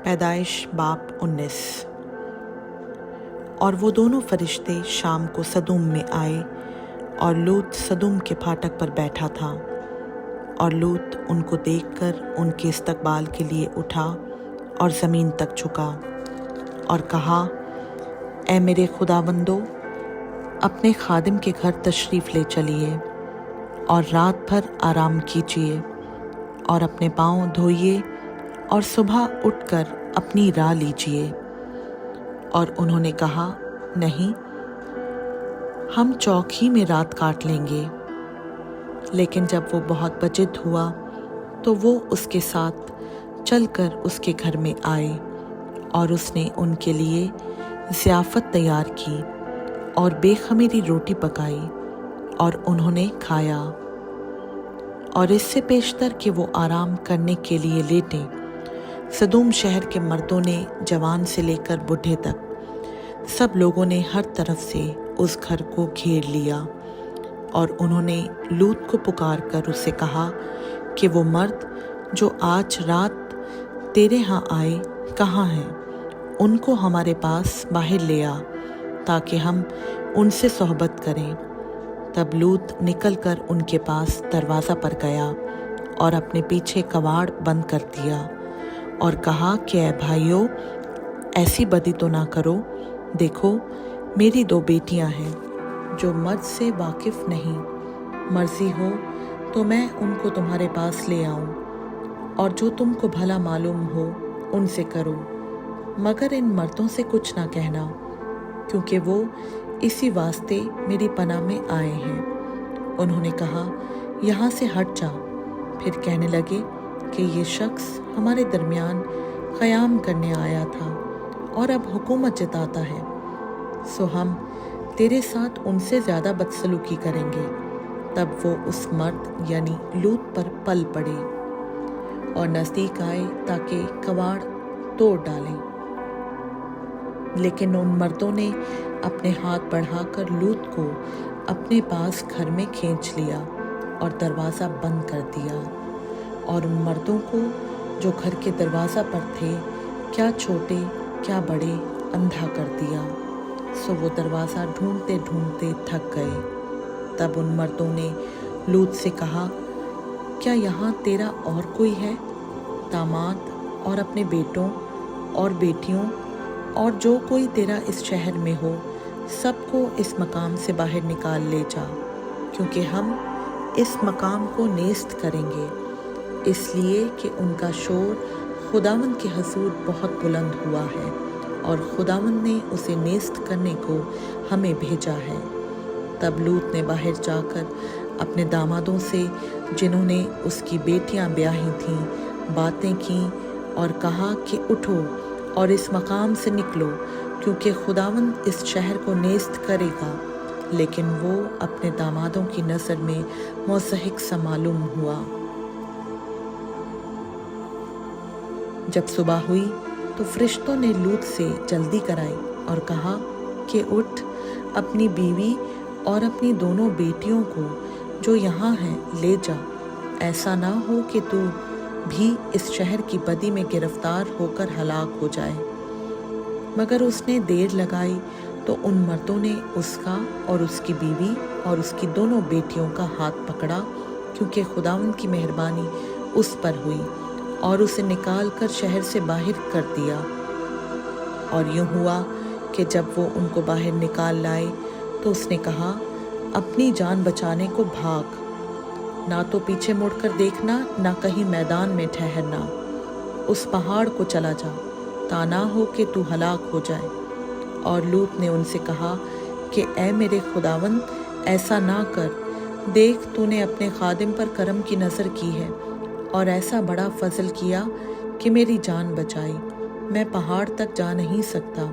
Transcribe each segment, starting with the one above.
पैदाइश बाप 19। और वो दोनों फरिश्ते शाम को सदूम में आए और लूत सदूम के फाटक पर बैठा था। और लूत उनको देखकर उनके इस्तकबाल के लिए उठा और ज़मीन तक झुका और कहा, ए मेरे खुदाबंदो, अपने खादिम के घर तशरीफ़ ले चलिए और रात भर आराम कीजिए और अपने पाँव धोइए और सुबह उठकर अपनी राह लीजिए। और उन्होंने कहा, नहीं, हम चौक ही में रात काट लेंगे। लेकिन जब वो बहुत बजिद हुआ तो वो उसके साथ चलकर उसके घर में आए और उसने उनके लिए ज़ियाफ़त तैयार की और बेखमीरी रोटी पकाई और उन्होंने खाया। और इससे पेशतर कि वो आराम करने के लिए लेटें, सदूम शहर के मर्दों ने जवान से लेकर बूढ़े तक सब लोगों ने हर तरफ से उस घर को घेर लिया। और उन्होंने लूत को पुकार कर उससे कहा कि वो मर्द जो आज रात तेरे यहाँ आए कहाँ हैं? उनको हमारे पास बाहर ले आ ताकि हम उनसे सोहबत करें। तब लूत निकलकर उनके पास दरवाज़ा पर गया और अपने पीछे कबाड़ बंद कर दिया और कहा कि ऐ भाइयों, ऐसी बदी तो ना करो। देखो, मेरी 2 बेटियां हैं जो मर्द से वाकिफ़ नहीं। मर्जी हो तो मैं उनको तुम्हारे पास ले आऊं और जो तुमको भला मालूम हो उनसे करो, मगर इन मर्दों से कुछ ना कहना, क्योंकि वो इसी वास्ते मेरी पनाह में आए हैं। उन्होंने कहा, यहाँ से हट जा। फिर कहने लगे कि ये शख्स हमारे दरमियान क़याम करने आया था और अब हुकूमत जताता है, सो हम तेरे साथ उनसे ज़्यादा बदसलूकी करेंगे। तब वो उस मर्द यानी लूत पर पल पड़े और नज़दीक आए ताकि कबाड़ तोड़ डालें। लेकिन उन मर्दों ने अपने हाथ बढ़ाकर लूत को अपने पास घर में खींच लिया और दरवाज़ा बंद कर दिया। और उन मर्दों को जो घर के दरवाज़ा पर थे, क्या छोटे क्या बड़े, अंधा कर दिया। सो वो दरवाज़ा ढूंढते ढूंढते थक गए। तब उन मर्दों ने लूत से कहा, क्या यहाँ तेरा और कोई है? दामाद और अपने बेटों और बेटियों और जो कोई तेरा इस शहर में हो, सबको इस मकाम से बाहर निकाल ले जा, क्योंकि हम इस मकाम को नेस्त करेंगे, इसलिए कि उनका शोर खुदावंद के हजूर बहुत बुलंद हुआ है और खुदावंद ने उसे नेस्त करने को हमें भेजा है। तब लूत ने बाहर जाकर अपने दामादों से, जिन्होंने उसकी बेटियां ब्याही थीं, बातें की और कहा कि उठो और इस मकाम से निकलो, क्योंकि खुदावंद इस शहर को नेस्त करेगा। लेकिन वो अपने दामादों की नज़र में मुज़हिक सा मालूम हुआ। जब सुबह हुई तो फरिश्तों ने लूत से जल्दी कराई और कहा कि उठ, अपनी बीवी और अपनी दोनों बेटियों को जो यहाँ हैं ले जा। ऐसा ना हो कि तू भी इस शहर की बदी में गिरफ्तार होकर हलाक हो जाए। मगर उसने देर लगाई तो उन मर्दों ने उसका और उसकी बीवी और उसकी दोनों बेटियों का हाथ पकड़ा, क्योंकि खुदावंद की मेहरबानी उस पर हुई, और उसे निकाल कर शहर से बाहर कर दिया। और यूं हुआ कि जब वो उनको बाहर निकाल लाए तो उसने कहा, अपनी जान बचाने को भाग, ना तो पीछे मुड़कर देखना, ना कहीं मैदान में ठहरना। उस पहाड़ को चला जा, ताना हो कि तू हलाक हो जाए। और लूत ने उनसे कहा कि ऐ मेरे खुदावंद, ऐसा ना कर। देख, तूने अपने खादिम पर करम की नज़र की है और ऐसा बड़ा फजल किया कि मेरी जान बचाई। मैं पहाड़ तक जा नहीं सकता,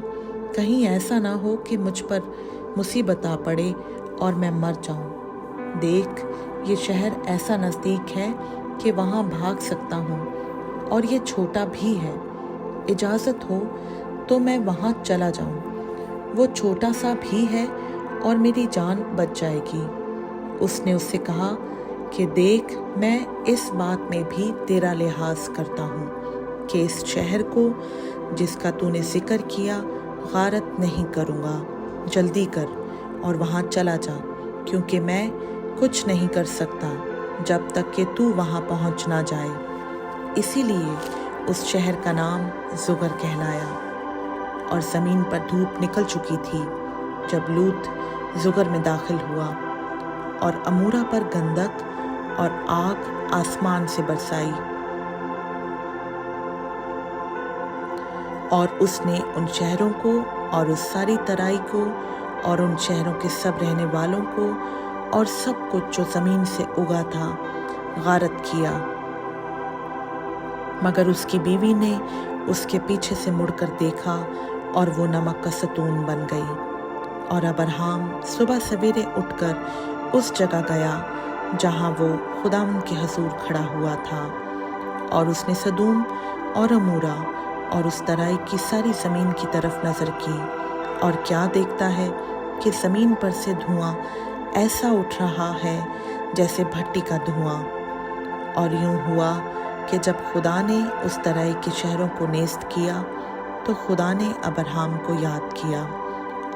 कहीं ऐसा ना हो कि मुझ पर मुसीबत आ पड़े और मैं मर जाऊं। देख, ये शहर ऐसा नज़दीक है कि वहाँ भाग सकता हूँ, और ये छोटा भी है। इजाज़त हो तो मैं वहाँ चला जाऊँ। वो छोटा सा भी है और मेरी जान बच जाएगी। उसने उससे कहा कि देख, मैं इस बात में भी तेरा लिहाज करता हूँ کہ इस शहर को जिसका तूने जिक्र किया गारत नहीं करूँगा। जल्दी कर और वहाँ चला जा, क्योंकि मैं कुछ नहीं कर सकता जब तक कि तू वहाँ पहुँच ना जाए। इसीलिए उस शहर का नाम ज़ुगर कहलाया। और ज़मीन पर धूप निकल चुकी थी जब लूत ज़ुगर में दाखिल हुआ, और अमूरा पर गंधक और आग आसमान से बरसाई। और उसने उन शहरों को और उस सारी तराई को और उन शहरों के सब रहने वालों को और सब कुछ जो ज़मीन से उगा था गारत किया। मगर उसकी बीवी ने उसके पीछे से मुड़कर देखा और वो नमक का सतून बन गई। और अब्राहम सुबह सवेरे उठकर उस जगह गया जहाँ वो खुदावंद के हजूर खड़ा हुआ था, और उसने सदूम और अमूरा और उस तराई की सारी ज़मीन की तरफ नज़र की, और क्या देखता है कि ज़मीन पर से धुआं ऐसा उठ रहा है जैसे भट्टी का धुआं। और यूं हुआ कि जब खुदा ने उस तराई के शहरों को नेस्त किया तो खुदा ने अब्राहम को याद किया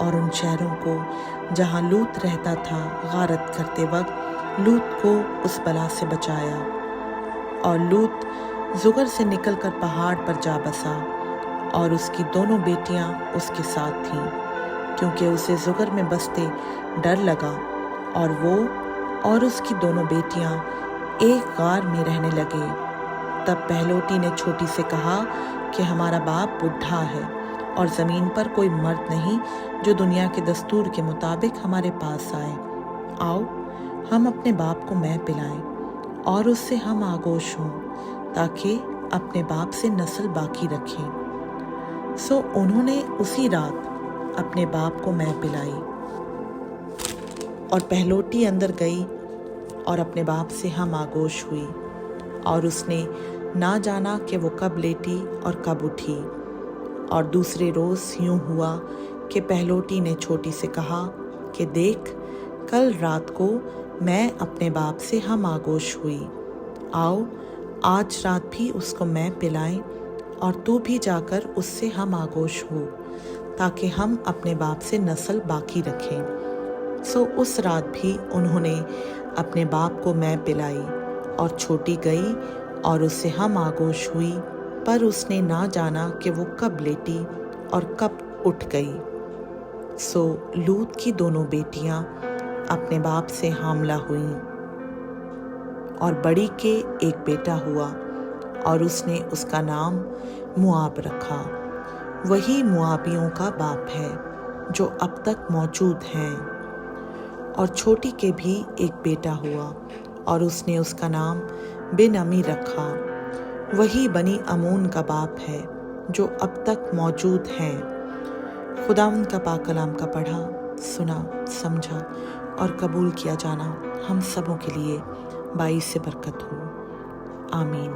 और उन शहरों को जहाँ लूत रहता था गारत करते वक्त लूत को उस बला से बचाया। और लूत ज़ुगर से निकलकर पहाड़ पर जा बसा, और उसकी दोनों बेटियां उसके साथ थीं, क्योंकि उसे ज़ुगर में बसते डर लगा। और वो और उसकी दोनों बेटियां एक गार में रहने लगे। तब पहलोटी ने छोटी से कहा कि हमारा बाप बुढ़ा है और ज़मीन पर कोई मर्द नहीं जो दुनिया के दस्तूर के मुताबिक हमारे पास आए। आओ हम अपने बाप को मैं पिलाएं और उससे हम आगोश हों, ताकि अपने बाप से नस्ल बाकी रखें। सो उन्होंने उसी रात अपने बाप को मैं पिलाई। और पहलोटी अंदर गई और अपने बाप से हम आगोश हुई, और उसने ना जाना कि वो कब लेटी और कब उठी। और दूसरे रोज़ यूं हुआ कि पहलोटी ने छोटी से कहा कि देख, कल रात को मैं अपने बाप से हम आगोश हुई। आओ आज रात भी उसको मैं पिलाएं, और तू भी जाकर उससे हम आगोश हो, ताकि हम अपने बाप से नस्ल बाकी रखें। सो उस रात भी उन्होंने अपने बाप को मैं पिलाई, और छोटी गई और उससे हम आगोश हुई, पर उसने ना जाना कि वो कब लेटी और कब उठ गई। सो लूत की दोनों बेटियां अपने बाप से हामला हुईं, और बड़ी के एक बेटा हुआ, और उसने उसका नाम मुआब रखा। वही मुआबियों का बाप है जो अब तक मौजूद हैं। और छोटी के भी एक बेटा हुआ, और उसने उसका नाम बिन अमी रखा। वही बनी अमून का बाप है जो अब तक मौजूद हैं। खुदावंद का पाक कलाम का पढ़ा, सुना, समझा और कबूल किया जाना हम सबों के लिए बाइस से बरकत हो। आमीन।